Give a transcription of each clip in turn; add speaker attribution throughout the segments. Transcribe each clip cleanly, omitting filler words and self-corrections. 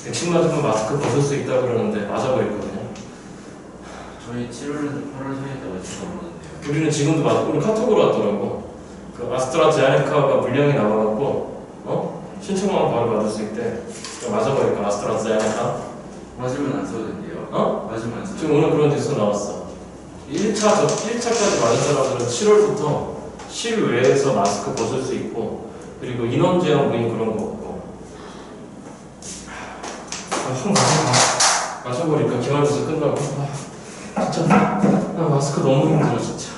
Speaker 1: 백신 맞으면 마스크 벗을 수 있다고 그러는데 맞아버렸거든요.
Speaker 2: 저희 7월에서 8월 사이에 맞지도 않았는데요.
Speaker 1: 우리는 지금도 오늘 카톡으로 왔더라고. 그 아스트라제네카가 물량이 나와갖고 신청만 바로 받을 수 있대. 맞아버릴까 아스트라제네카?
Speaker 2: 맞으면 안 써도 된대요. 맞으면 안 써도
Speaker 1: 지금 오늘 그런 뉴스 나왔어. 1차까지 맞은 사람들은 7월부터 실외에서 마스크 벗을 수 있고, 그리고 인원 제한 무인 그런 거 없고. 마셔버릴까 기말고사 끝나고. 진짜 나 마스크 너무 힘들어 진짜.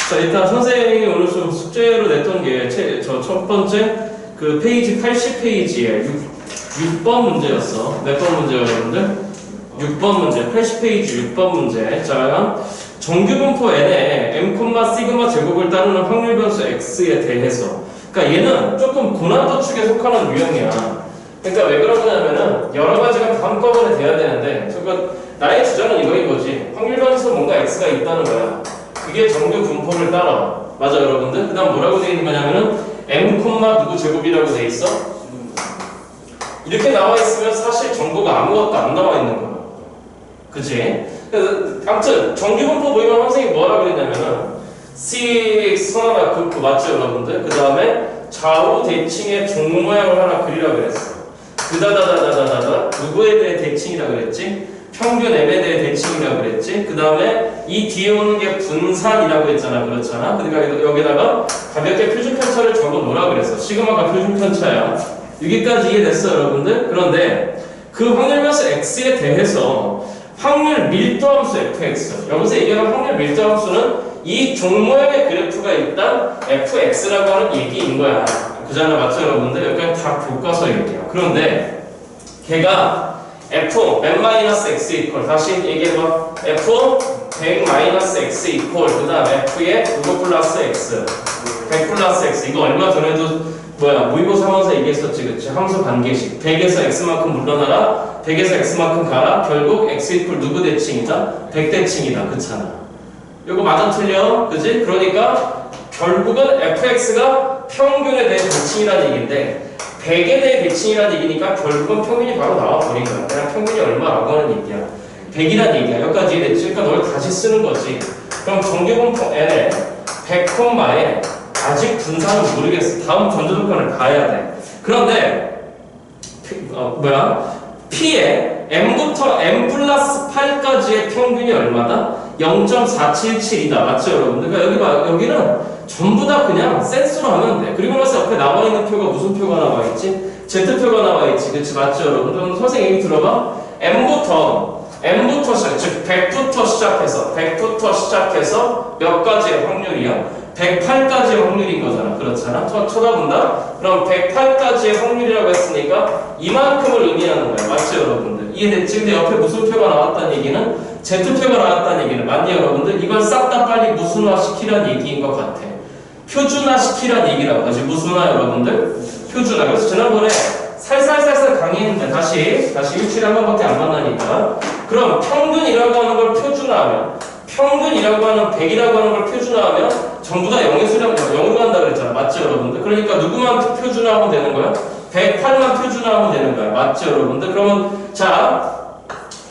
Speaker 1: 자, 일단 선생님이 오늘 좀 숙제로 냈던 게 저 첫 번째 그 페이지 80페이지에 6번 문제였어. 몇 번 문제요, 여러분들? 6번 문제, 80페이지 6번 문제. 자, 정규분포 n에 m, 시그마 제곱을 따르는 확률 변수 x에 대해서. 그러니까 얘는 조금 고난도 축에 속하는 유형이야. 그러니까 왜 그런 거냐면은 여러 가지가 다 한꺼번에 돼야 되는데, 그러니까 나의 주장은 이거인 거지. 확률 변수 뭔가 x가 있다는 거야. 그게 정규 분포를 따라. 맞아, 여러분들? 그 다음 뭐라고 되어 있는 거냐면은 m, 누구 제곱이라고 돼 있어? 이렇게 나와 있으면 사실 정보가 아무것도 안 나와 있는 거야. 그치? 그래서 아무튼 정규 분포 보이면 선생님이 뭐라 그랬냐면은 6 선하나 그 맞죠, 여러분들? 그 다음에 좌우 대칭의 종 모양을 하나 그리라 그랬어. 그다다다다다다 누구에 대해 대칭이라 그랬지? 평균 m에 대해 대칭이라 그랬지? 그 다음에 이 뒤에 오는 게 분산이라고 했잖아. 그렇잖아? 그러니까 여기다가 가볍게 표준 편차를 적어 놓으라 그랬어. 시그마가 표준 편차야. 여기까지 이해됐어, 여러분들? 그런데 그 확률 변수 x에 대해서 확률 밀도함수 fx, 여기서 얘기하는 확률 밀도함수는 이 종 모양의 그래프가 일단 fx라고 하는 얘기인 거야. 그잖아, 맞죠, 여러분들? 여기까지 다 교과서 얘기야. 그런데 걔가 f n-x 이퀄, 다시 얘기해봐. f 100-x 이퀄, 그 다음 f에 누구 플러스 x, 100 플러스 x. 이거 얼마 전에도 모의고사 하면서 얘기했었지, 그치? 함수 관계식. 100에서 x만큼 물러나라, 100에서 x만큼 가라. 결국 x 이퀄 누구 대칭이다? 100 대칭이다. 그렇잖아. 요거 맞아 틀려? 그지? 그러니까 결국은 fx가 평균에 대해 대칭이라는 얘기인데 100에 대해 대칭이라는 얘기니까 결국은 평균이 바로 나와버린 거야. 그냥 평균이 얼마라고 하는 얘기야. 100이라는 얘기야. 여기까지 이해됐지? 그러니까 널 다시 쓰는 거지. 그럼 정규분포 n에 100콤마에 아직 분산은 모르겠어. 다음 전조조건을 봐야 돼. 그런데 P에 m부터 m 플러스 8까지의 평균이 얼마다? 0.477이다. 맞죠, 여러분들? 그러니까 여기는 전부 다 그냥 센스로 하면 돼. 그리고 나서 옆에 나와 있는 표가 무슨 표가 나와 있지? Z표가 나와 있지. 그치? 맞죠, 여러분들? 그럼 선생님이 들어봐. m부터 즉 100부터 시작해서 몇 가지의 확률이야? 108까지의 확률인 거잖아. 그렇잖아. 쳐다본다? 그럼 108까지의 확률이라고 했으니까 이만큼을 의미하는 거야. 맞죠, 여러분들? 이해됐지? 근데 옆에 무슨 표가 나왔다는 얘기는 Z표가 나왔다는 얘기는 맞니, 여러분들? 이걸 싹 다 빨리 무슨화 시키란 얘기인 것 같아. 표준화 시키란 얘기라고 하지. 무슨화, 여러분들? 표준화. 그래서 지난번에 살살살살 강의했는데 다시 일주일에 한 번밖에 안 만나니까 그럼 평균이라고 하는 걸 표준화하면 평균이라고 하는 100이라고 하는 걸 표준화하면 전부 다 0으로 간다 그랬잖아. 맞죠, 여러분들? 그러니까 누구만 표준화하면 되는 거야? 108만 표준화하면 되는 거야. 맞죠, 여러분들? 그러면 자,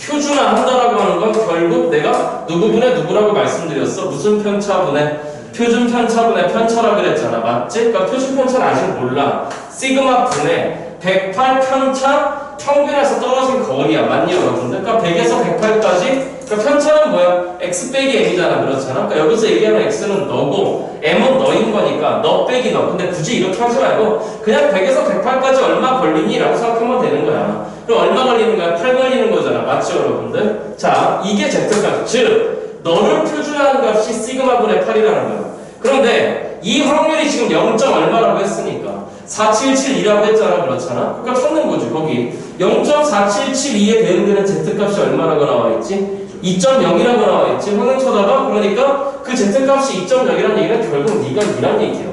Speaker 1: 표준화한다라고 하는 건 결국 내가 누구분의 누구라고 말씀드렸어? 무슨 편차분의? 표준 편차분의 편차라고 그랬잖아. 맞지? 그러니까 표준 편차는 아직 몰라. 시그마 분의 108 편차 평균에서 떨어진 거리야. 맞니, 여러분들? 그러니까 100에서 108까지 그러니까 편차는 뭐야? x 빼기 m이잖아. 그렇잖아. 그러니까 여기서 얘기하는 x는 너고 m은 너인 거니까 너 빼기 너. 근데 굳이 이렇게 하지 말고 그냥 100에서 108까지 얼마 걸리니? 라고 생각하면 되는 거야. 그럼 얼마 걸리는 거야? 8 걸리는 거잖아. 맞죠, 여러분들? 자, 이게 Z값. 즉 너를 표준화하는 값이 시그마분의 8이라는 거야. 그런데 이 확률이 지금 0. 얼마라고 했으니까 4772라고 했잖아. 그렇잖아. 그러니까 찾는 거지. 거기 0.4772에 대응되는 Z값이 얼마라고 나와 있지? 2.0이라고 나와 있지. 확률 쳐다봐. 그러니까 그 Z값이 2.0이라는 얘기는 결국 네가 이란 얘기야.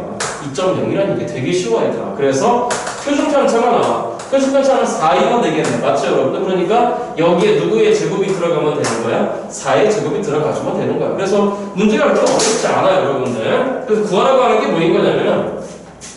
Speaker 1: 2.0이라는 얘기 되게 쉬워, 얘들아. 그래서 표준 편차가 나와. 표준 편차는 4이면 되겠네. 맞죠, 여러분들? 그러니까 여기에 누구의 제곱이 들어가면 되는 거야? 4의 제곱이 들어가주면 되는 거야. 그래서 문제가 그렇게 어렵지 않아요, 여러분들. 그래서 구하라고 하는 게 뭐인 거냐면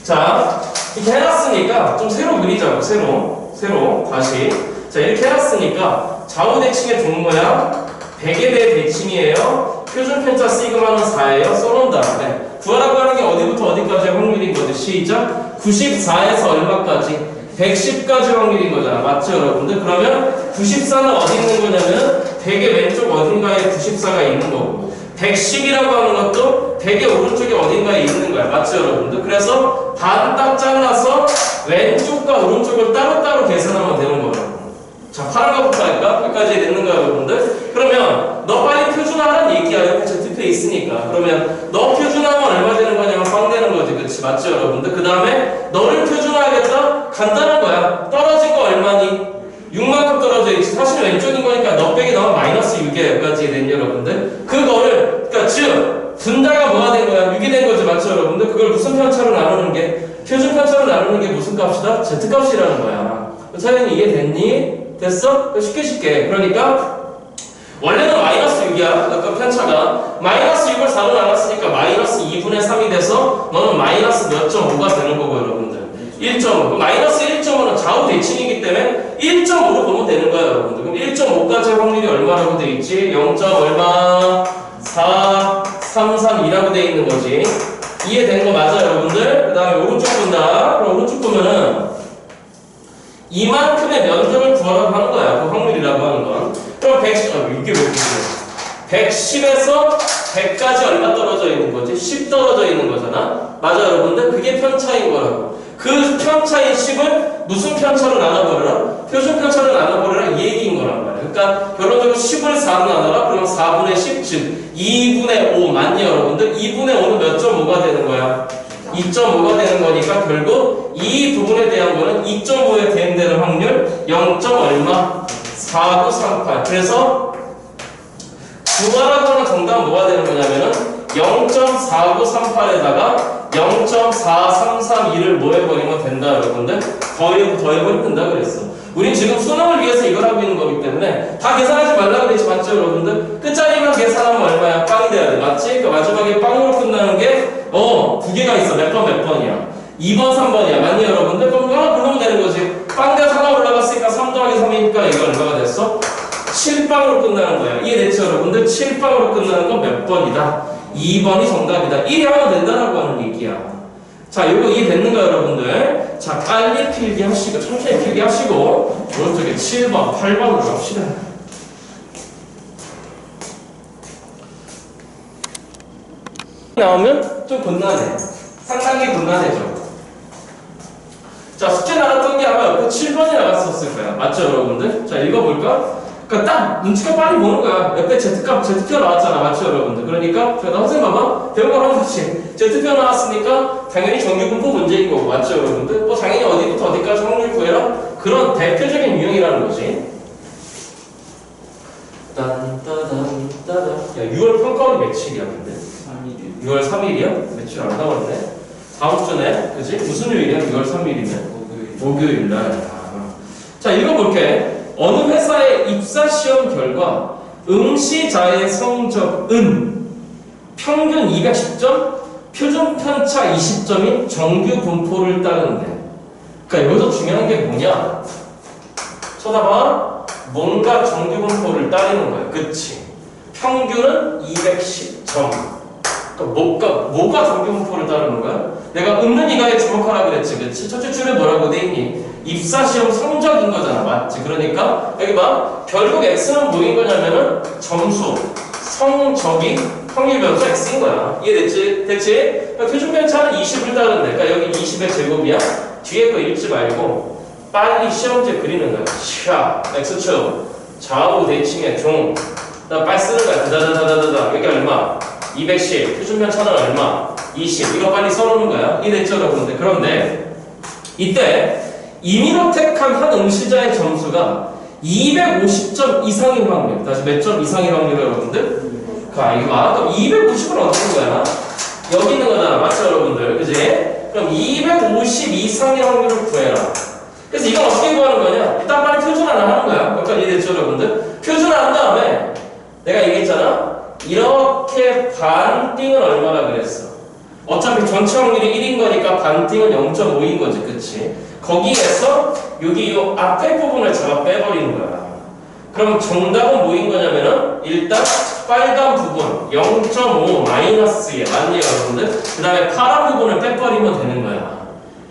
Speaker 1: 자, 이렇게 해놨으니까 좀 새로 그리자고. 새로 다시 자, 이렇게 해놨으니까 좌우 대칭의 동 모양 100에 대해 대칭이에요. 표준 편차 시그마는 4예요. 써놓은 다음에 구하라고 하는 게 어디부터 어디까지의 확률인 거죠? 시작. 94에서 얼마까지? 110까지 확률인 거잖아. 맞죠, 여러분들? 그러면 94는 어디 있는 거냐면 100의 왼쪽 어딘가에 94가 있는 거고 110이라고 하는 것도 100의 오른쪽에 어딘가에 있는 거야. 맞죠, 여러분들? 그래서 반 딱 잘라서 왼쪽과 오른쪽을 따로따로 계산하면 되는 거예요. 자, 파란 거부터 할까? 여기까지 됐는 거야, 여러분들? 그러면 너 빨리 표준화하라는 얘기야. 옆에 ZP에 있으니까. 그러면 너 표준화하면 얼마 되는 거냐면 빵 되는 거지. 그치? 맞죠, 여러분들? 그 다음에 너를 표준화하겠다? 간단한 거야. 떨어진 거 얼마니? 6만큼 떨어져 있지. 사실 왼쪽인 거니까 너 빼기 나면 마이너스 6이야. 여기까지 됐니, 여러분들? 그거를, 그러니까 즉 분자가 뭐가 된 거야? 6이 된 거지. 맞죠, 여러분들? 그걸 무슨 편차로 나누는 게? 표준 편차로 나누는 게 무슨 값이다? Z값이라는 거야. 사연이 이해됐니? 됐어? 쉽게 그러니까 원래는 마이너스 6이야. 아까 편차가 마이너스 6을 4로 나눴으니까 마이너스 2분의 3이 돼서 너는 마이너스 몇 점 5가 되는 거고 여러분들 1.5 마이너스 1.5는 좌우 대칭이기 때문에 1.5로 보면 되는 거야 여러분들. 그럼 1.5까지 확률이 얼마라고 돼 있지? 0. 얼마 4 3 3 2라고 돼 있는 거지. 이해된 거 맞아 여러분들? 그 다음에 오른쪽 본다. 그럼 오른쪽 보면은 이만큼의 면적을 구하라고 하는 거야. 그 확률이라고 하는 건. 그럼 110, 이게 왜 110에서 100까지 얼마 떨어져 있는 거지? 10 떨어져 있는 거잖아? 맞아, 여러분들? 그게 편차인 거라고. 그 편차인 10을 무슨 편차로 나눠버려라? 표준 편차로 나눠버려라? 이 얘기인 거란 말이야. 그러니까 결론적으로 10을 4로 나눠라? 그러면 4분의 10, 즉 2분의 5 맞니, 여러분들? 2분의 5는 몇 점 5가 되는 거야? 2.5가 되는 거니까 결국 이 부분에 대한 거는 2.5에 대응되는 확률 0. 얼마? 4938. 그래서 구하라고 하는 정답은 뭐가 되는 거냐면은 0.4938에다가 0.4332를 뭐 해버리면 된다 여러분들. 더해버리면 된다 그랬어. 우린 지금 수능을 위해서 이걸 하고 있는 거기 때문에 다 계산하지 말라고 그랬지. 맞죠 여러분들? 끝자리만 계산하면 얼마야? 빵이 돼야 돼. 맞지? 그 마지막에 빵으로 끝나는 게 두 개가 있어. 몇 번이야? 2번, 3번이야. 맞니 여러분들? 그럼 하나 부르면 되는 거지. 빵대가 하나 올라갔으니까 3 더하기 3이니까 이거 얼마가 됐어? 7빵으로 끝나는 거야. 이해됐죠 여러분들? 7빵으로 끝나는 건 몇 번이다? 2번이 정답이다. 1이 하면 된다라고 하는 얘기야. 자, 이거 이해됐는가 여러분들? 자, 빨리 필기하시고 천천히 필기하시고 오른쪽에 7번, 8번으로 갑시다. 나오면 좀 곤란해. 상당히 곤란해져. 자, 숙제 나왔던 게 아마 옆에 7번이 나갔었을 거야. 맞죠 여러분들? 자, 읽어볼까? 그러니까 딱 눈치가 빨리 보는 거야. 옆에 Z값, Z표 나왔잖아. 맞죠 여러분들? 그러니까 나 선생님 봐봐. 배운 거랑 같이 Z표 나왔으니까 당연히 정규분포 문제인 거고. 맞죠 여러분들? 뭐 당연히 어디부터 어디까지 확률 구해라? 그런 대표적인 유형이라는 거지. 딴따단따단. 야, 6월 평가원이 며칠이야 근데? 6월 3일이야? 며칠 안 남았네? 다음 주네? 그지? 무슨 요일이야? 6월 3일이면? 목요일 날. 자, 읽어볼게. 어느 회사의 입사시험 결과 응시자의 성적은 평균 210점, 표준 편차 20점인 정규 분포를 따르는데. 그러니까 여기서 중요한 게 뭐냐? 쳐다봐. 뭔가 정규 분포를 따르는 거야. 그치? 평균은 210점. 뭐가 정규 분포를 따르는 거야? 내가 없는 이가에 주목하라 그랬지, 그치? 첫째 줄에 뭐라고 돼 있니? 입사시험 성적인 거잖아, 맞지? 그러니까 여기 봐, 결국 x는 뭐인 거냐면은 점수, 성적이 확률 변수 x인 거야. 이해됐지? 됐지? 그러니까 표준 편차는 20을 따르는데, 그러니까 여기 20의 제곱이야. 뒤에 거 읽지 말고 빨리 시험지 그리는 거야. 샤, x축, 좌우 대칭의 종, 나 빨리 쓰는 거야. 다다다다다다. 여기 얼마? 210, 표준편 차는 얼마? 20. 이거 빨리 써놓는 거야. 이해됐죠, 여러분들? 그런데 이때 임의로 택한 한 응시자의 점수가 250점 이상인 확률. 다시 몇 점 이상인 확률, 여러분들? 이거 봐. 그럼 250은 어떻게 거야? 여기 있는 거잖아. 맞죠, 여러분들? 그지? 그럼 250 이상의 확률을 구해라. 그래서 이건 어떻게 구하는 거냐? 일단 빨리 표준화를 하는 거야. 여기까지 이해됐죠, 여러분들? 표준화한 다음에 내가 얘기했잖아. 이렇게 반띵은 얼마나 그랬어? 어차피 전체 확률이 1인 거니까 반띵은 0.5인 거지, 그치? 거기에서 여기 이 앞에 부분을 제가 빼버리는 거야. 그럼 정답은 뭐인 거냐면은 일단 빨간 부분 0.5 마이너스에 맞네요, 여러분들. 그 다음에 파란 부분을 빼버리면 되는 거야.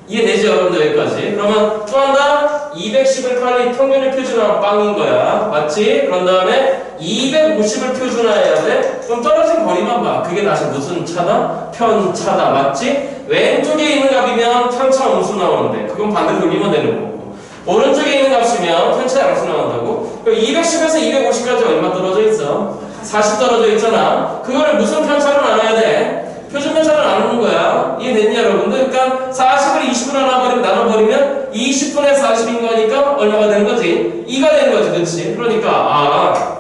Speaker 1: 이해되죠, 여러분들? 여기까지. 그러면 또 한다. 210을 빨리 평균을 표준화하면 빵인 거야. 맞지? 그런 다음에 250을 표준화해야 돼. 그럼 떨어진 거리만 봐. 그게 다시 무슨 차다? 편차다. 맞지? 왼쪽에 있는 값이면 편차 음수 나오는데 그건 반대로 돌리면 되는 거고. 오른쪽에 있는 값이면 편차 양수 나온다고. 그럼 210에서 250까지 얼마 떨어져 있어? 40 떨어져 있잖아. 그거를 무슨 편차로 나눠야 돼? 표준 편차로 나누는 거야. 이해됐냐, 여러분들? 그러니까 40을 20으로 나눠버리면 20분의 40인 거니까 얼마가 되는 거지? 2가 되는 거지, 그치? 그러니까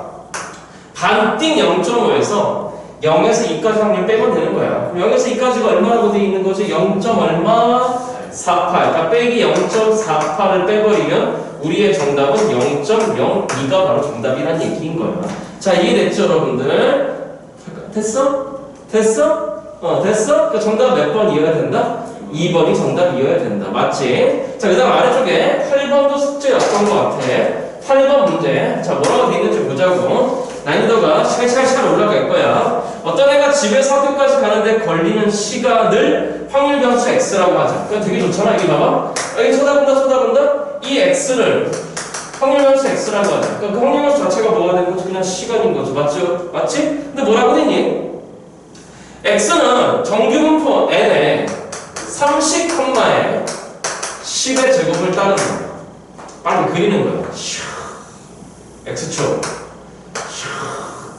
Speaker 1: 반띵 0.5에서 0에서 2까지 확률 빼면 되는 거야. 그럼 0에서 2까지가 얼마라고 돼 있는 거지? 0. 얼마? 48. 그러니까 빼기 0.48을 빼버리면 우리의 정답은 0.02가 바로 정답이란 얘기인 거야. 자, 이해됐죠, 여러분들? 됐어? 됐어? 됐어? 그 정답 몇 번 이어야 된다? 2번이 정답이어야 된다. 맞지? 자, 그 다음 아래쪽에 8번도 숙제였던 것 같아. 8번 문제. 자, 뭐라고 돼 있는지 보자고. 난이도가 샬샬샬 올라갈 거야. 어떤 애가 집에서 학교까지 가는데 걸리는 시간을 확률 변수 x라고 하자. 그거 되게 좋잖아. 여기 봐봐. 여기 쳐다본다. 이 x를 확률 변수 x라고 하자. 그러니까 그 확률 변수 자체가 뭐가 되는 거지? 그냥 시간인 거죠. 맞죠? 맞지? 근데 뭐라고 되니? x는 정규분포 n에 30, 에 10의 제곱을 따르는 거야. 빨리 그리는 거야. x축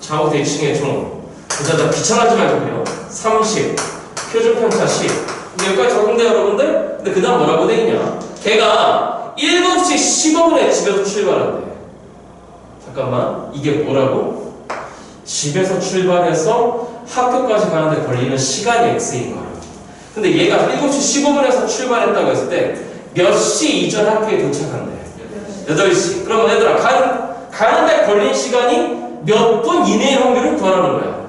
Speaker 1: 좌우 대칭의 종. 그자 귀찮아하지 말고 그래요. 30 표준편차 10. 여기까지 적은데 여러분들? 근데 그 다음 뭐라고 돼 있냐? 걔가 7시 15분에 집에서 출발한대. 잠깐만, 이게 뭐라고? 집에서 출발해서 학교까지 가는데 걸리는 시간이 x인 거야. 근데 얘가 7시 15분에서 출발했다고 했을 때 몇 시 이전 학교에 도착한대? 8시. 그러면 얘들아, 가는데 걸린 시간이 몇 분 이내의 확률을 구하라는 거야.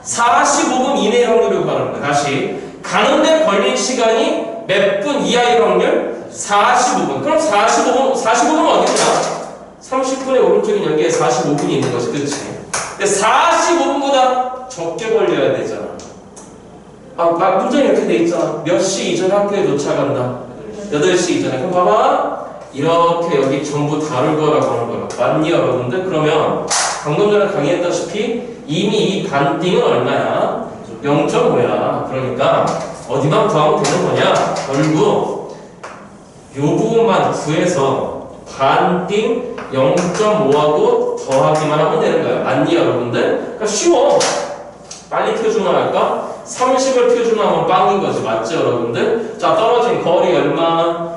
Speaker 1: 45분 이내의 확률을 구하라는 거야. 다시. 가는데 걸린 시간이 몇 분 이하의 확률? 45분. 그럼 45분은 어디냐? 30분의 오른쪽인 여기에 45분이 있는 거지. 그치? 근데 45분보다 적게 걸려야 되잖아. 문장이 이렇게 돼 있잖아. 몇 시 이전 학교에 도착한다? 8시 이전에. 그럼 봐봐. 이렇게 여기 전부 다를 거라고 하는 거야. 맞니, 여러분들? 그러면 방금 전에 강의했다시피 이미 이 반띵은 얼마야? 0.5야. 그러니까 어디만 구하면 되는 거냐? 결국 요 부분만 구해서 반띵 0.5하고 더하기만 하면 되는 거야. 맞니, 여러분들? 그러니까 쉬워. 빨리 표준화할까? 30을 표준화하면 빵인 거지. 맞죠, 여러분들? 자, 떨어진 거리 얼마?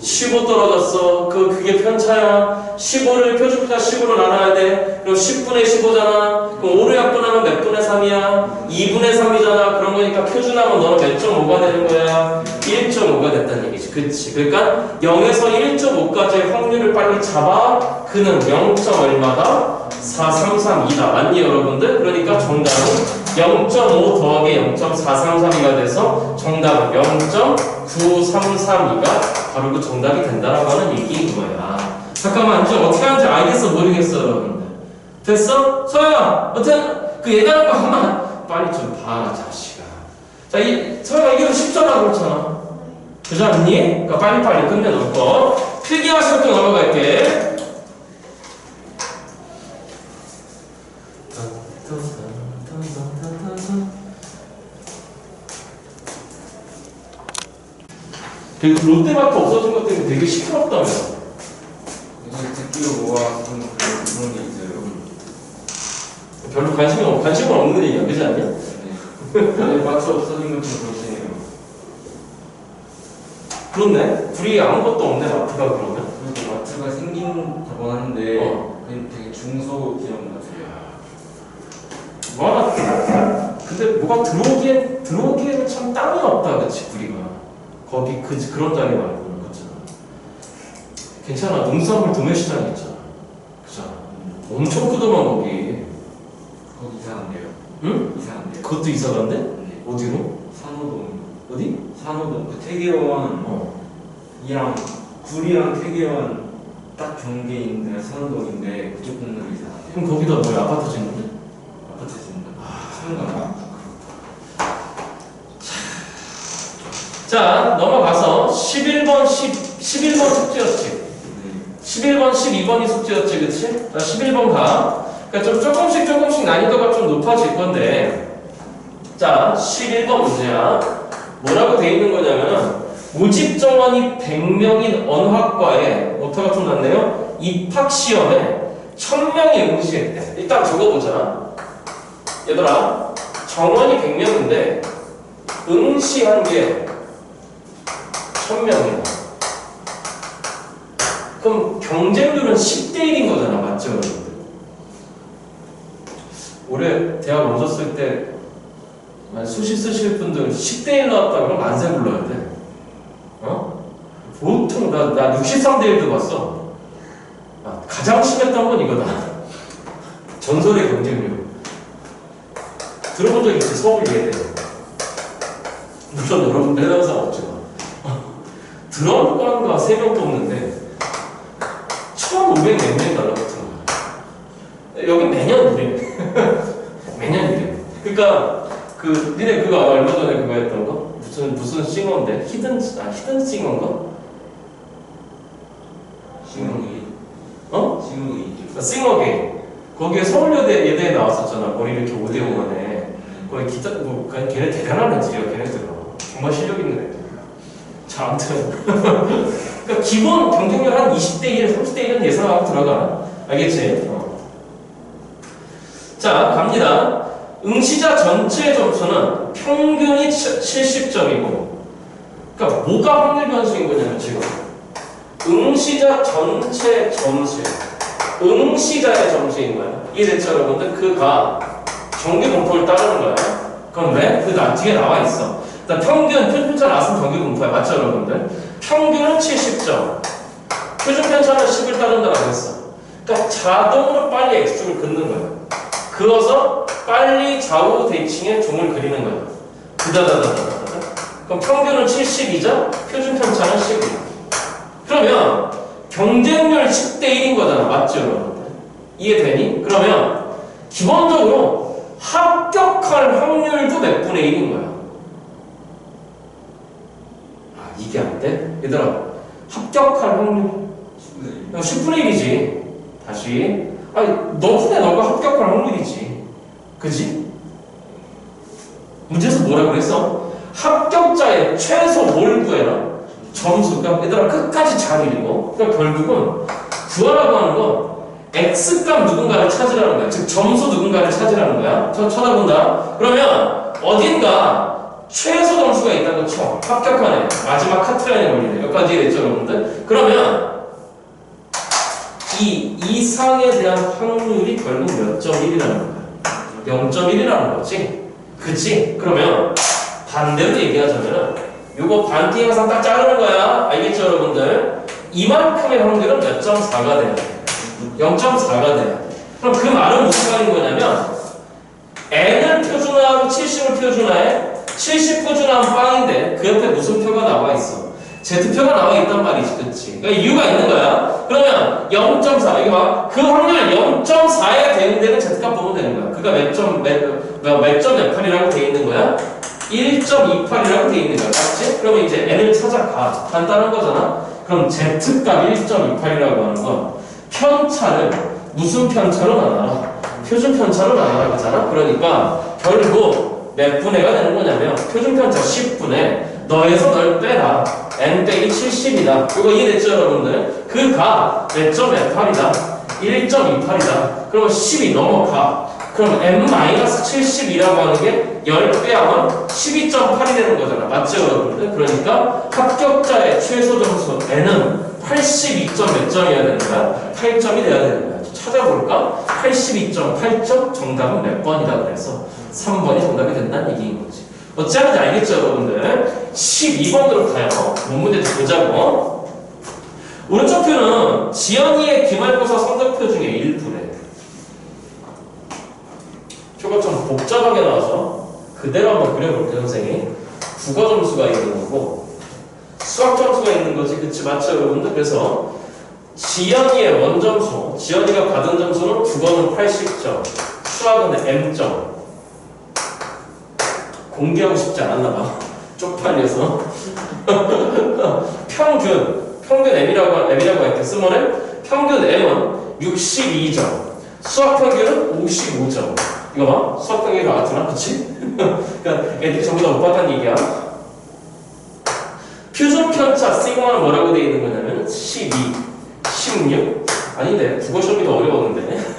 Speaker 1: 15 떨어졌어. 그게 편차야. 15를 표준편 10으로 나눠야 돼. 그럼 10분의 15잖아. 그럼 5를 약분하면 몇 분의 3이야? 2분의 3이잖아. 그런 거니까 표준하면 너는 몇 점 5가 되는 거야? 1.5가 됐다는 얘기지. 그치? 그러니까 0에서 1.5까지의 확률을 빨리 잡아. 그는 0. 얼마다? 4332다. 맞니, 여러분들? 그러니까 정답은 0.5 더하기 0.433이가 돼서 정답은 0.9332가 바로 그 정답이 된다라고 하는 얘기인 거야. 잠깐만, 이제 어떻게 하는지 알겠어? 모르겠어, 여러분들? 됐어? 서영아, 그 예단한 거 한번 빨리 좀 봐라, 자식아. 자, 서영아, 이게 쉽잖아, 그렇잖아. 그지 않니? 그러니까 빨리빨리 끝내놓고 필기와 시험도 넘어갈게. 그리고 롯데마트 없어진 것 때문에 되게 시끄럽다며.
Speaker 2: 듣기로 뭐가 그런 게 있어요.
Speaker 1: 별로 관심은 없는 얘기야, 그렇지 않냐?
Speaker 2: 네. 마트 없어진 것처럼 그렇네요.
Speaker 1: 그렇네. 둘이 아무것도 없네, 마트가 그러면.
Speaker 2: 그리고 마트가 생긴다고 하는데 그게 되게 중소기업 마트예요.
Speaker 1: 뭐하나, 근데 뭐가 들어오기에는 참 땅이 없다, 그치, 우리가. 거기 그런 자리 말고 그렇잖아. 괜찮아. 농산물 도매시장이 있잖아. 그잖아. 엄청 크더만 거기.
Speaker 2: 거기 이상한데요.
Speaker 1: 응?
Speaker 2: 이상한데요.
Speaker 1: 그것도 이사간데?
Speaker 2: 네.
Speaker 1: 어디로?
Speaker 2: 산호동
Speaker 1: 어디?
Speaker 2: 산호동 그 태계원 이랑 구리랑 태계원 딱 경계인데 산호동인데 그쪽 동네로 이사.
Speaker 1: 그럼 거기다 뭐야? 아파트 짓는데?
Speaker 2: 아파트 짓는다. 산호동.
Speaker 1: 자, 넘어가서 11번 숙제였지. 11번, 12번이 숙제였지, 그치? 자, 11번 가. 그러니까 좀 조금씩 난이도가 좀 높아질 건데, 자, 11번 문제야. 뭐라고 돼 있는 거냐면, 모집 정원이 100명인 어느 학과에, 오타가 좀 났네요. 입학시험에 1000명이 응시했대. 일단 적어보자. 얘들아, 정원이 100명인데, 응시한 게 1000명이야. 그럼 경쟁률은 10대 1인 거잖아, 맞죠, 여러분들? 올해 대학 오셨을 때 수시 쓰실 분들 10대 1 나왔다 그러면 만세 불러야 돼. 어? 보통 나 63대 1도 봤어. 가장 심했던 건 이거다. 전설의 경쟁률. 들어본 적 있지, 서울 예대. 물론 여러분들 해당상 없지만. 드럼관과 3명 뽑는데 1,500몇 명이 달라붙은 거야. 여기 매년 이래. 매년 이래. 그러니까 그 니네 그거 얼마 전에 그거 했던 거? 무슨 싱어인데? 히든 싱어인가?
Speaker 2: 싱어게이.
Speaker 1: 어?
Speaker 2: 싱어게이.
Speaker 1: 싱어게이. 거기에 서울여대 예대에 나왔었잖아. 머리 이렇게 5대5만에. 거기 기타 뭐 걔네 대단한 애들이야. 걔네들은 정말 실력 있는 애들. 자, 아무튼 그러니까 기본 경쟁률 한 20대 1, 30대 1은 예상하고 들어가. 알겠지? 자, 갑니다. 응시자 전체 점수는 평균이 70점이고, 그러니까 뭐가 확률 변수인 거냐면 지금 응시자 전체 점수, 응시자의 점수인 거야. 이해됐죠, 여러분들? 그가 정기 분포를 따르는 거야. 그럼 왜? 그 뒤에 나와 있어. 일단 평균, 표준편차 나왔으면 정기 분포야. 맞죠, 여러분들? 평균은 70점, 표준편차는 10을 따른다고 했어. 그러니까 자동으로 빨리 X축을 긋는 거야. 그어서 빨리 좌우 대칭에 종을 그리는 거야. 그다다다다다다. 그럼 평균은 72죠? 표준편차는 10이야. 그러면 경쟁률 10대 1인 거잖아. 맞죠, 여러분들? 이해되니? 그러면 기본적으로 합격할 확률도 몇 분의 1인 거야. 이게 안 돼? 얘들아, 합격할 확률 10분의 1이지. 다시. 아니, 너가 합격할 확률이지. 그지? 문제에서 뭐라 그랬어? 합격자의 최소 뭘 구해라? 점수가. 얘들아, 끝까지 잘 읽어. 그러니까 결국은 구하라고 하는 건 X값 누군가를 찾으라는 거야. 즉, 점수 누군가를 찾으라는 거야. 쳐다본다. 그러면 어딘가 최소 점수가 있다는 거 쳐. 합격하네. 마지막 카트라인에 걸리네. 여기까지 됐죠, 여러분들? 그러면 이 이상에 대한 확률이 결국 몇 점 1이라는 거야? 0.1이라는 거지? 그치? 그러면 반대로 얘기하자면 요거 반티 항상 딱 자르는 거야. 알겠죠, 여러분들? 이만큼의 확률은 몇 점 4가 돼야 돼. 0.4가 돼야 돼. 그럼 그 말은 무슨 말인 거냐면 n을 표준화하고 70을 표준화해. 70 표준화하면 빵인데 그 옆에 무슨 표가 나와 있어? Z표가 나와 있단 말이지, 그치? 그러니까 이유가 있는 거야. 그러면 0.4, 여기 봐. 그 확률 0.4에 대응되는 Z값 보면 되는 거야. 그가 몇 점 몇 팔이라고 돼 있는 거야? 1.28이라고 돼 있는 거야. 맞지? 그러면 이제 n을 찾아가. 간단한 거잖아. 그럼 Z값 1.28이라고 하는 건 편차를 무슨 편차로 나눠라? 표준 편차로 나눠라 그러잖아. 그러니까 결국 몇 분의가 되는 거냐면 표준편차 10분의 너에서 널 빼라. n 빼기 70이다. 이거 이해됐죠, 여러분들? 그가 몇 점 몇 팔이다? 1.28이다. 그러면 10이 넘어가. 그럼 n-70이라고 하는 게 10배 하면 12.8이 되는 거잖아. 맞죠, 여러분들? 그러니까 합격자의 최소 점수 n은 82점 몇 점이어야 되는 거야? 8점이 돼야 되는 거야. 찾아볼까? 82.8점 정답은 몇 번이다 그래서 3번이 정답이 된다는 얘기인 거지. 어찌하는지 알겠죠, 여러분들? 12번으로 가요. 문문제 보자고. 오른쪽 표는 지연이의 기말고사 성적표 중에 1%래. 표가 좀 복잡하게 나와서 그대로 한번 그려볼게요, 선생님. 국어 점수가 있는 거고 수학 점수가 있는 거지. 그치? 맞죠 여러분들? 그래서 지연이의 원점수, 지연이가 받은 점수는 국어는 80점, 수학은 M점. 공개하고 싶지 않았나 봐. 쪽팔려서. 평균 M이라고 할게. 쓰면은 평균 M은 62점, 수학 평균은 55점. 이거 봐. 수학 평균이 나왔잖아. 그치? 그러니까 애들이 전부 다 못 봤다는 얘기야. 표준 편차 시그마는 뭐라고 되어 있는 거냐면 12, 16. 아닌데 국어 시험이 더 어려웠는데.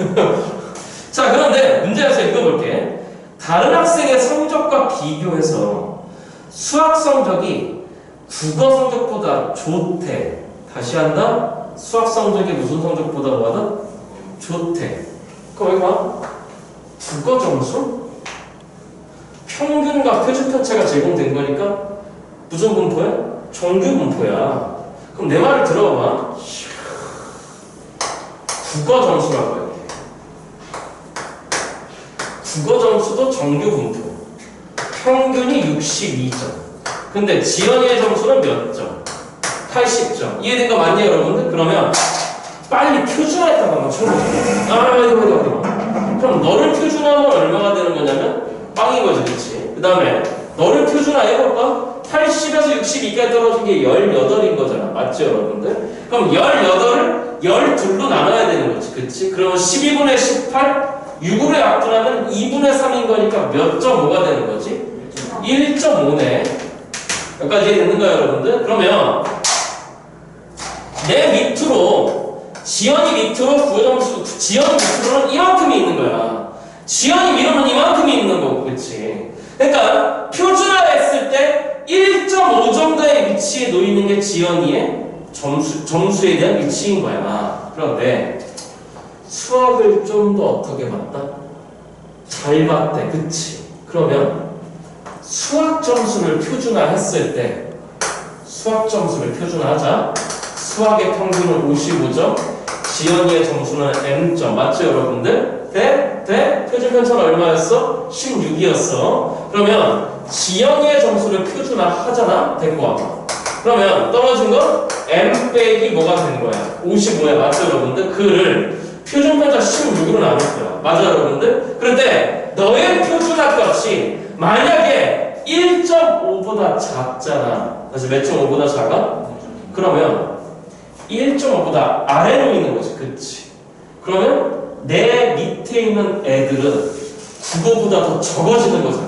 Speaker 1: 자, 그런데 문제에서 읽어볼게. 다른 학생의 성적과 비교해서 수학 성적이 국어 성적보다 좋대. 다시 한다. 수학 성적이 무슨 성적보다 뭐하다? 좋대. 그럼 여기 봐. 국어 점수? 평균과 표준 편차가 제공된 거니까 무슨 분포야? 정규 분포야. 그럼 내 말을 들어봐. 국어 점수라고 해. 국어 점수도 정규 분포. 평균이 62점. 근데 지연이의 점수는 몇 점? 80점. 이해된 거 맞냐 여러분들? 그러면 빨리 표준화했다가 맞춰보자. 이거. 그럼 너를 표준화하면 얼마가 되는 거냐면 빵인 거지, 그치? 그 다음에 너를 표준화해볼까? 80에서 62까지 떨어진 게 18인 거잖아. 맞죠 여러분들? 그럼 18을 12로 나눠야 되는 거지, 그치? 그러면 12분의 18? 6으로 약분하면 2분의 3인 거니까 몇 점 5가 되는 거지? 1.5네. 여기까지 이해됐는가요 여러분들? 그러면 내 밑으로 지연이 밑으로 구점수 지연이 밑으로는 이만큼이 있는 거야. 지연이 위로는 이만큼이 있는 거고, 그렇지? 그러니까 표준화했을 때 1.5 정도의 위치에 놓이는 게 지연이의 점수에 대한 위치인 거야. 그런데 수학을 좀 더 어떻게 봤다? 잘 봤대, 그치? 그러면 수학 점수를 표준화했을 때 수학 점수를 표준화하자. 수학의 평균은 55점, 지연이의 점수는 M점. 맞죠 여러분들? 돼? 표준 편차는 얼마였어? 16이었어. 그러면 지연이의 점수를 표준화하잖아? 된 거 같아. 그러면 떨어진 건 M 빼기 뭐가 되는 거야? 55야. 맞죠 여러분들? 그를 표준 편차 16으로 나눌 거야. 맞아 여러분들? 그런데 너의 표준화 값이 만약에 1.5보다 작잖아. 그래서 몇 점 5보다 작아? 그러면 1.5보다 아래로 있는 거지. 그치? 그러면 내 밑에 있는 애들은 국어보다 더 적어지는 거잖아.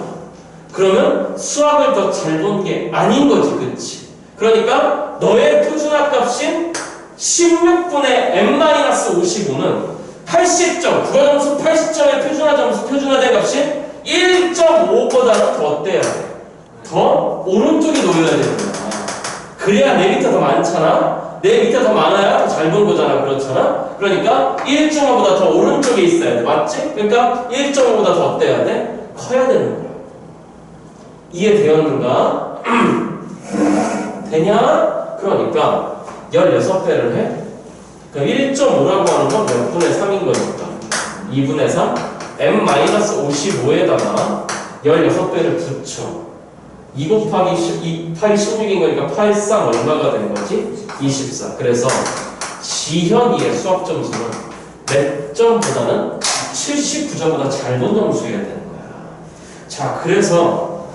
Speaker 1: 그러면 수학을 더 잘 본 게 아닌 거지. 그치? 그러니까 너의 표준화 값인 16분의 n-55는 80점, 국어 점수 80점의 표준화된 값인 1.5보다는 더 어때야 돼? 더 오른쪽에 놓여야 되는 거야. 그래야 내 밑에 더 많잖아? 내 밑에 더 많아야 더 잘 본 거잖아. 그렇잖아? 그러니까 1.5보다 더 오른쪽에 있어야 돼. 맞지? 그러니까 1.5보다 더 어때야 돼? 커야 되는 거야. 이해되었는가? 되냐? 그러니까 16배를 해? 그럼 1.5라고 하는 건 몇 분의 3인 거니까 2분의 3? M-55에다가 16배를 붙여. 2 곱하기 8이 16인 거니까 8쌍 얼마가 되는 거지? 24. 그래서 지현이의 수학 점수는 몇 점보다는 79점보다 잘 본 점수여야 되는 거야. 자, 그래서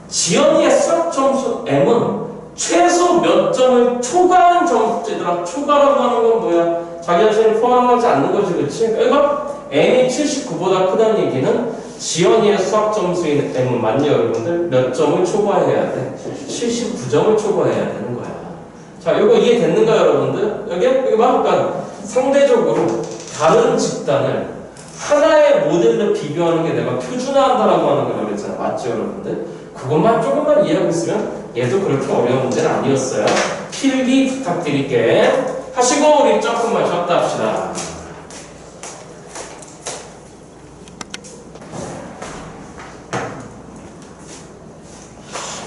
Speaker 1: 지연이의 수학 점수 M은 최소 몇 점을 초과한 점수들아. 초과라고 하는 건 뭐야? 자기 자신을 포함하지 않는 거지, 그치? 그러니까 M이 79보다 크다는 얘기는 지연이의 수학 점수인 M은 맞냐 여러분들? 몇 점을 초과해야 돼? 79점을 초과해야 되는 거야. 자, 이거 이해됐는가 여러분들? 여기 봐. 그러니까 상대적으로 다른 집단을 하나의 모델로 비교하는 게 내가 표준화한다라고 하는 거라고 그랬잖아. 맞죠 여러분들? 그것만 조금만 이해하고 있으면 얘도 그렇게 어려운 문제는 아니었어요. 필기 부탁드릴게. 하시고 우리 조금만 쉬었다 합시다.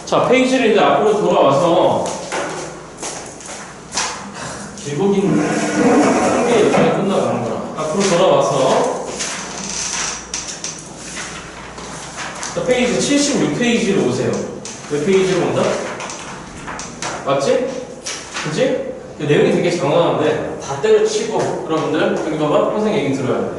Speaker 1: 자, 페이지를 이제 앞으로 돌아와서 길고 긴 게 일정이 끝나가는 거라. 앞으로 돌아와서 자, 페이지 76페이지로 오세요. 몇 페이지로 온다? 맞지? 그치? 내용이 되게 장황한데 다 때려치고 여러분들 여기 봐봐. 항상 얘기 들어야 돼.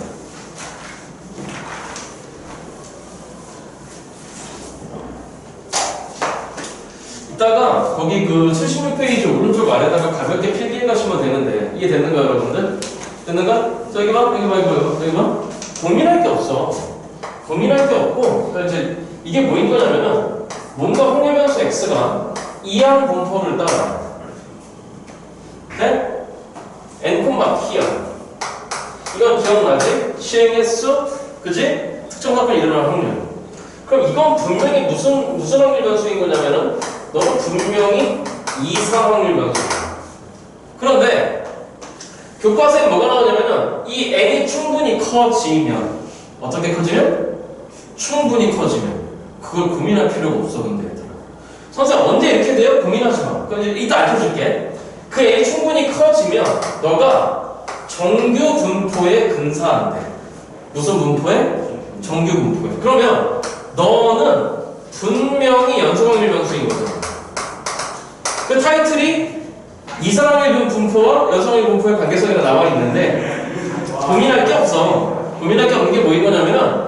Speaker 1: 이따가 거기 그 76페이지 오른쪽 아래다가 가볍게 필기해 가시면 되는데 이해 됐는가 여러분들? 됐는가? 자 여기 봐 여기 봐 여기 봐 고민할 게 없어. 고민할 게 없고 그러니까 이제 이게 뭐인 거냐면은 뭔가 홍해변수 x가 이항 분포를 따라 네? n, p야 이건 기억나지? 시행 횟수 그지? 특정 사건이 일어날 확률. 그럼 이건 분명히 무슨 확률 변수인 거냐면은 너는 분명히 이상 확률 변수야. 그런데 교과서에 뭐가 나오냐면은 이 n이 충분히 커지면 어떻게 커지면? 충분히 커지면 그걸 고민할 필요가 없어. 근데 얘들아 선생님 언제 이렇게 돼요? 고민하지 마. 그럼 이따 알려줄게. 그 n이 충분히 커지면 너가 정규 분포에 근사한대. 무슨 분포에? 정규 분포에. 그러면 너는 분명히 연속 확률 변수인 거잖아. 그 타이틀이 이상 확률 분포와 연속 확률 분포의 관계성이 나와 있는데 고민할 게 없어. 고민할 게 없는 게 뭐인 거냐면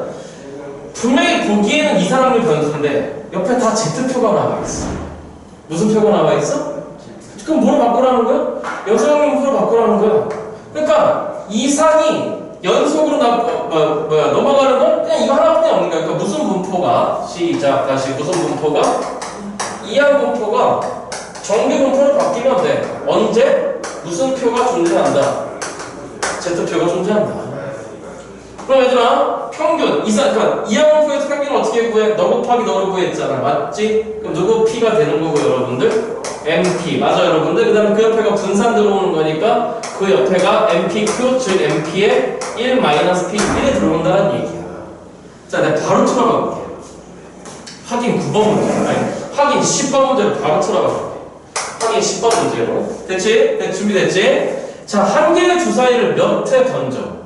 Speaker 1: 분명히 보기에는 이상 확률 변수인데 옆에 다 Z표가 나와 있어. 무슨 표가 나와 있어? 그럼 뭘 바꾸라는 거야? 연속 확률 분포를 바꾸라는 거야. 그러니까 이상이 연속으로 넘어가는 건 그냥 이거 하나뿐이 없는 거야. 그러니까 무슨 분포가 시작 다시 무슨 분포가 이항 분포가 정규 분포로 바뀌면 돼. 언제? 무슨 표가 존재한다. Z표가 존재한다. 그럼 얘들아 평균 그러니까 이항 분포에서 평균을 어떻게 구해? 너 곱하기 너로 구했잖아. 맞지? 그럼 누구 P가 되는 거고 여러분들? MP 맞아 여러분들. 그 다음에 그 옆에가 분산 들어오는 거니까 그 옆에가 MPQ 즉 MP의 1-P 1에 들어온다는 얘기야. 자 내가 바로 틀어가 볼게. 확인 9번 문제 아니 확인 10번 문제로 바로 틀어가 볼게. 확인 10번 문제로 됐지? 준비됐지? 자 한 개의 주사위를 몇 회 던져?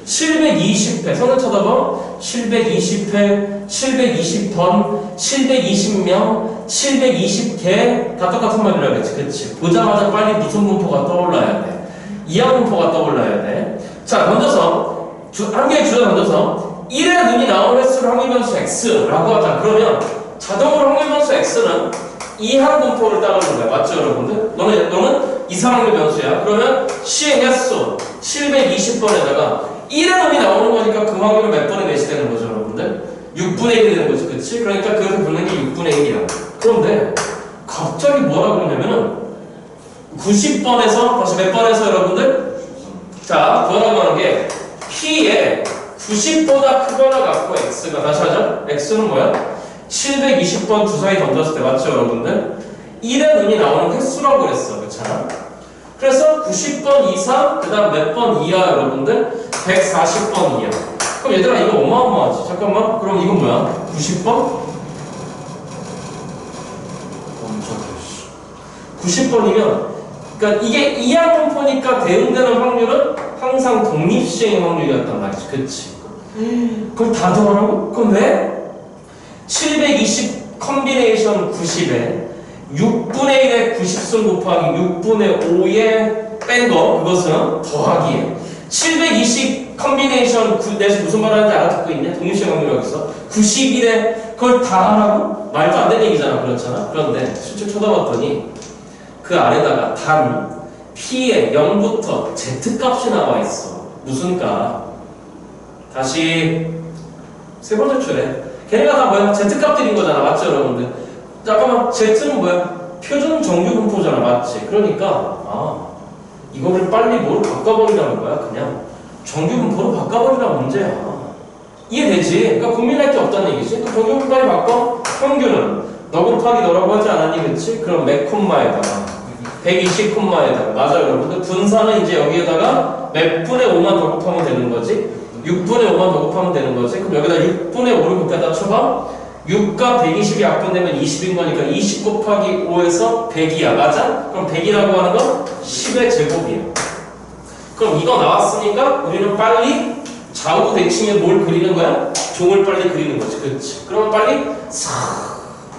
Speaker 1: 720회 손을 쳐다봐. 720회 720번 720명 720개 다 똑같은 말이라 그랬지. 그치? 보자마자 빨리 무슨 분포가 떠올라야 돼? 이항 분포가 떠올라야 돼. 자 던져서 한 개의 주사위 던져서 1의 눈이 나오는 횟수를 확률 변수 x라고 하자. 그러면 자동으로 확률 변수 x는 이항 분포를 따르는 거야. 맞죠 여러분들? 너는 이상 확률 변수야. 그러면 시행 횟수 720번에다가 1의 놈이 나오는 거니까 그 확률을 몇 번에 내시되는 거죠 여러분들? 6분의 1이 되는 거지. 그치? 그러니까 그래서 부르는 게 6분의 1이야. 그런데 갑자기 뭐라 그러냐면은 90번에서 다시 몇 번에서 여러분들? 자 뭐라고 하는 게 P에 90보다 크거나 같고 X가 다시 하죠? X는 뭐야? 720번 주사위 던졌을 때 맞죠 여러분들? 1의 눈이 나오는 횟수라고 그랬어. 그렇잖아? 그래서 90번 이상 그 다음 몇 번 이하 여러분들? 140번 이하. 그럼 얘들아 이거 어마어마하지. 잠깐만 그럼 이건 뭐야? 90번? 90번이면 그러니까 이게 이항 분포니까 대응되는 확률은 항상 독립시행 확률이었단 말이지. 그치? 그걸 다 더하라고? 그럼 왜? 720 컨비네이션 90에 6분의 1의 90승 곱하기 6분의 5에 뺀 거 그것은 더하기에 720 컨비네이션 내가 무슨 말 하는지 알아듣고 있냐? 독립시행 확률이라고 했어. 91에 그걸 다 하라고? 말도 안 되는 얘기잖아. 그렇잖아. 그런데 실제 쳐다봤더니 그 아래다가 단 P의 0부터 Z값이 나와 있어. 무슨 값? 다시 세 번째 줄에 걔네가 다 뭐야? Z값들인 거잖아. 맞죠 여러분들? 잠깐만 Z는 뭐야? 표준 정규 분포잖아. 맞지? 그러니까 이거를 빨리 뭐로 바꿔버리라는 거야. 그냥 정규 분포로 바꿔버리라는 문제야. 이해되지? 그러니까 고민할 게 없다는 얘기지. 그 정규 분포 빨리 바꿔. 평균은 너 곱하기 너라고 하지 않았니? 그치? 그럼 몇 콤마에다가 120 콤마에다가 맞아 여러분들. 분산은 이제 여기에다가 몇 분의 5만 더 곱하면 되는 거지. 6분의 5만 더 곱하면 되는 거지. 그럼 여기다 6분의 5를 곱해다 쳐봐. 6과 120이 약분되면 20인 거니까 20 곱하기 5에서 100이야. 맞아? 그럼 100이라고 하는 건 10의 제곱이야. 그럼 이거 나왔으니까 우리는 빨리 좌우 대칭에 뭘 그리는 거야? 종을 빨리 그리는 거지. 그렇지. 그러면 빨리 싹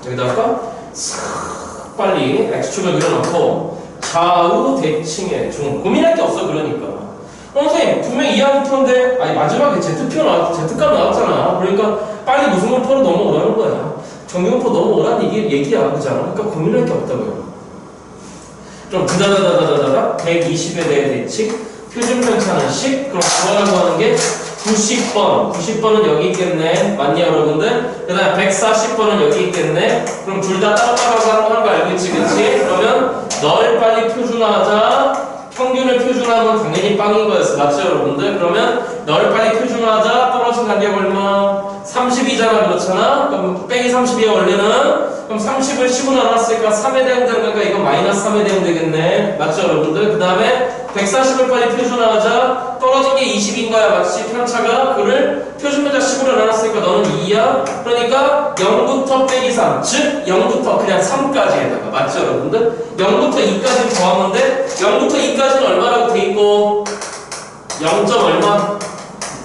Speaker 1: 여기다가 싹 빨리 X축을 그려놓고 좌우 대칭의 종. 고민할 게 없어. 그러니까 선생님 분명히 이하분포인데 아니 마지막에 Z표 Z값 나왔잖아. 그러니까 빨리 무슨 분포로 넘어오라는 거야. 정규분포 넘어오라는 얘기야. 그잖아. 그러니까 고민할 게 없다고요. 그럼 드다다다다다다 120에 대해 대칭 표준 편차는 10. 그럼 구하라고 하는 게 90번. 90번은 여기 있겠네. 맞니 여러분들? 그 다음에 140번은 여기 있겠네. 그럼 둘 다 따로따로 하는 거 알겠지? 그치? 그러면 널 빨리 표준화하자. 평균을 표준화하면 당연히 빵인 거였어. 맞죠 여러분들? 그러면 널 빨리 표준화하자. 떨어진 간격 얼마? 32잖아. 그렇잖아? 그럼 빼기 30이야 원래는. 그럼 30을 10으로 나눴으니까 3에 대응되니까 이거 마이너스 3에 대응되겠네. 맞죠 여러분들? 그 다음에 140을 빨리 표준화하자. 떨어진 게 20인 거야. 맞지? 편차가 그를 표준편차 10으로 나눴으니까 너는 2야. 그러니까 0부터 빼기 3. 즉 0부터 그냥 3까지 해다가. 맞죠 여러분들? 0부터 2까지 더하면 돼. 0부터 2까지는 얼마라고 돼 있고 0. 얼마?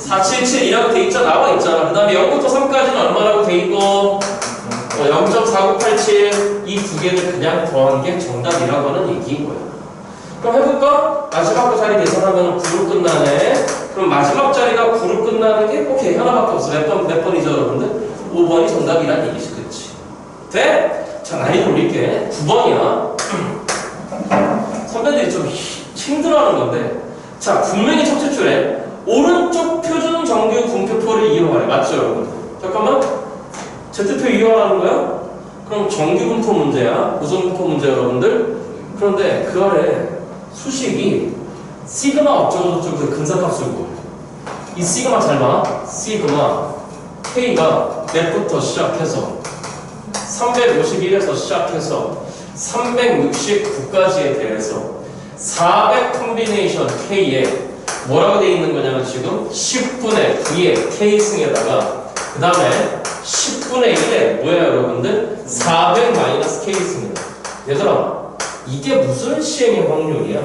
Speaker 1: 477이라고 돼 있잖아. 나와 있잖아. 그 다음에 0부터 3까지는 얼마라고 돼 있고 0.4987. 이 두 개를 그냥 더한 게 정답이라고 하는 얘기인 거야. 그럼 해볼까? 마지막 자리 계산하면 9로 끝나네. 그럼 마지막 자리가 9로 끝나는 게 오케이 하나밖에 없어. 몇 번이죠 여러분들? 5번이 정답이란 얘기지. 그치? 돼? 자 난이도 올릴게. 9번이야. 선배들이 좀 힘들어하는 건데 자 분명히 첫째 줄에 오른쪽 표준 정규 분표표를 이용하래. 맞죠 여러분? 잠깐만 Z표 이용하라는 거야? 그럼 정규 분포 문제야. 무슨 분포 문제야 여러분들? 그런데 그 아래 수식이 시그마 어쩌고저쩌고 근사값을 구해. 이 시그마 잘 봐. 시그마 K가 몇부터 시작해서 351에서 시작해서 369까지에 대해서 400 콤비네이션 K에 뭐라고 되어 있는 거냐면 지금 10분의 9의 K승에다가 그 다음에 10분의 1에 뭐야 여러분들? 400 마이너스 K승이다. 얘들아 이게 무슨 시행의 확률이야?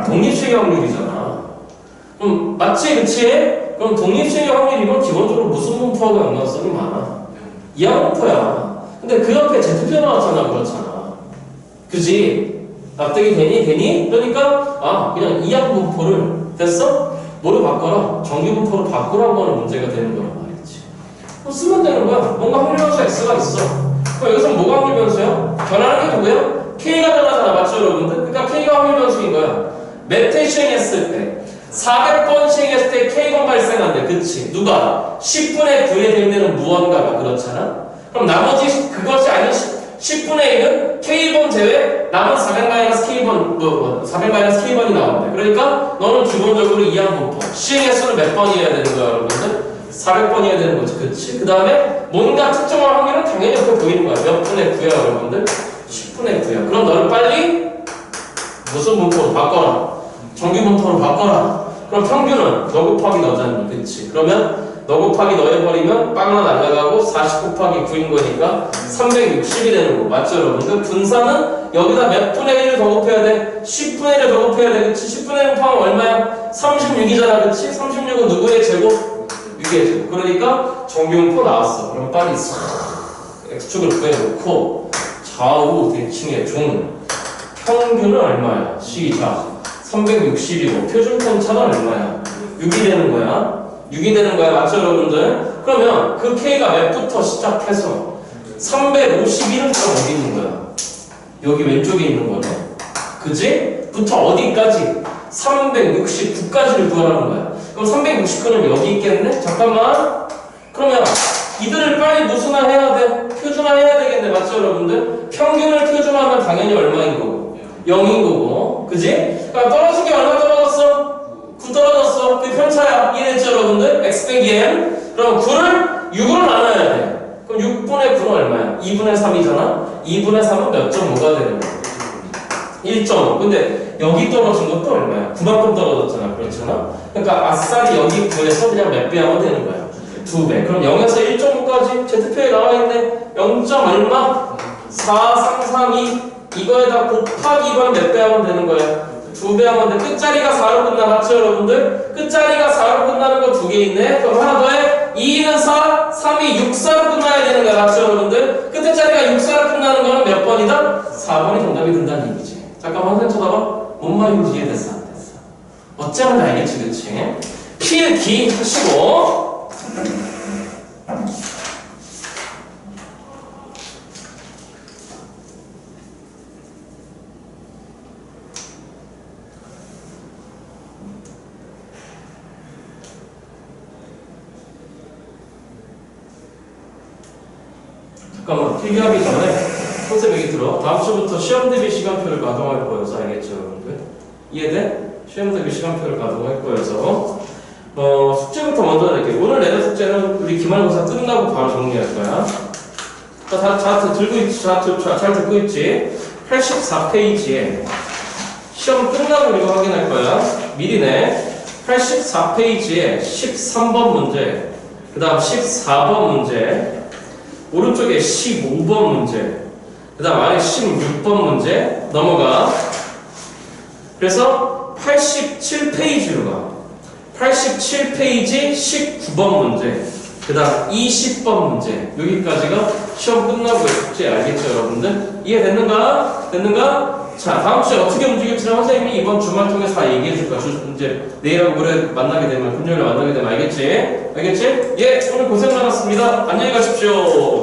Speaker 1: 독립시행의 확률이잖아. 그럼 맞지 그치? 그럼 독립시행의 확률이면 기본적으로 무슨 분포하고 연관성이 많아? 이하분포야. 근데 그 옆에 Z표 나왔잖아. 그렇잖아. 그지? 납득이 되니? 그러니까 아 그냥 이하분포를 됐어? 뭐로 바꿔라? 정규분포로 바꾸라고 하는 문제가 되는 거란 말이지. 그럼 쓰면 되는 거야. 뭔가 확률 변수 X가 있어. 그럼 여기서 뭐가 확률 변수야? 변하는 게 누구야? K가 변하잖아. 맞죠 여러분들? 그러니까 K가 확률 변수인 거야. 몇 회 시행했을 때 400번 시행했을 때 K번 발생한대. 그치? 누가? 10분의 9에 대응되는 무언가가. 그렇잖아? 그럼 나머지 그것이 아닌 10분의 1은 K번 제외 남은 400-K번 400-K번이 나온대. 그러니까 너는 기본적으로 이하분포 시행 횟수는 몇 번이어야 되는 거야 여러분들? 400번이어야 되는 거지. 그치? 그 다음에 뭔가 특정한 확률은 당연히 옆에 보이는 거야. 몇 분의 9야 여러분들? 10분의 9야. 그럼 너는 빨리 무슨 분포로 바꿔라? 정규 분포로 바꿔라. 그럼 평균은 너 곱하기 너잖니. 그치? 그러면 너 곱하기 너 해버리면 빵 하나 날라가고 40 곱하기 9인 거니까 360이 되는 거. 맞죠 여러분들? 분산은 여기다 몇 분의 1을 더 곱해야 돼? 10분의 1을 더 곱해야 돼. 그치? 10분의 1 곱하면 얼마야? 36이잖아. 그치? 36은 누구의 제곱? 6의 제곱. 그러니까 정규분포 나왔어. 그럼 빨리 싹 X축을 구해놓고 좌우 대칭의 종 평균은 얼마야? 시작 360이고 표준 편차는 얼마야? 6이 되는 거야. 6이 되는 거야. 맞죠 여러분들? 그러면 그 K가 몇부터 시작해서 351은 그럼 어디 있는 거야? 여기 왼쪽에 있는 거네. 그지? 부터 어디까지? 369까지를 구하라는 거야. 그럼 369는 여기 있겠네? 잠깐만. 그러면 이들을 빨리 무슨화 해야 돼? 표준화 해야 되겠네. 맞죠 여러분들? 평균을 표준화하면 당연히 얼마인 거고? 0인 거고. 그지? 그러니까 떨어진 게 얼마 떨어졌어? 9 떨어졌어. 그 편차야. 이해했죠 여러분들? x 빼기 m. 그럼 9를 6으로 나눠야 돼. 그럼 6분의 9는 얼마야? 2분의 3이잖아? 2분의 3은 몇 점 뭐가 되는 거야? 1.5. 근데 여기 떨어진 것도 얼마야? 9만큼 떨어졌잖아. 그렇잖아? 그러니까 아싸리 여기 9에서 그냥 몇 배 하면 되는 거야? 2배. 그럼 0에서 1.5까지 Z표에 나와있네. 0. 얼마? 4332. 이거에다 곱하기 2번 몇 배 하면 되는 거야? 2배 하면 돼. 끝자리가 4로 끝나. 맞죠, 여러분들? 끝자리가 4로 끝나는 거 2개 있네. 그럼 하나 더 해. 2는 4, 3이 6, 4로 끝나야 되는 거야. 맞죠, 여러분들? 끝에 자리가 6, 4로 끝나는 거는 몇 번이다? 4번이 정답이 된다는 얘기지. 잠깐만, 선생님 쳐다봐. 뭔 말인지 이해됐어? 안 됐어? 어쩌면 알겠지, 그치? 필기 하시고. 잠깐만, 필기하기 전에 선생님 얘기 들어. 다음 주부터 시험 대비 시간표를 가동할 거여서 알겠죠, 여러분들? 이해돼? 시험 대비 시간표를 가동할 거여서 숙제부터 먼저 낼게요. 오늘 내는 숙제는 우리 기말고사 끝나고 바로 정리할 거야. 자, 들고 있지? 잘 듣고 있지? 84페이지에 시험 끝나고 이거 확인할 거야. 미리네. 84페이지에 13번 문제, 그 다음 14번 문제, 오른쪽에 15번 문제, 그 다음 아래 16번 문제 넘어가. 그래서 87페이지로 가. 87페이지 19번 문제, 그 다음 20번 문제, 여기까지가 시험 끝나고 숙제. 알겠죠, 여러분들? 이해됐는가? 됐는가? 자, 다음 주에 어떻게 움직일지 선생님이 이번 주말 통해서 다 얘기해 줄 거야. 이제 내일하고 모레 만나게 되면, 금요일에 만나게 되면. 알겠지? 알겠지? 예, 오늘 고생 많았습니다. 안녕히 가십시오.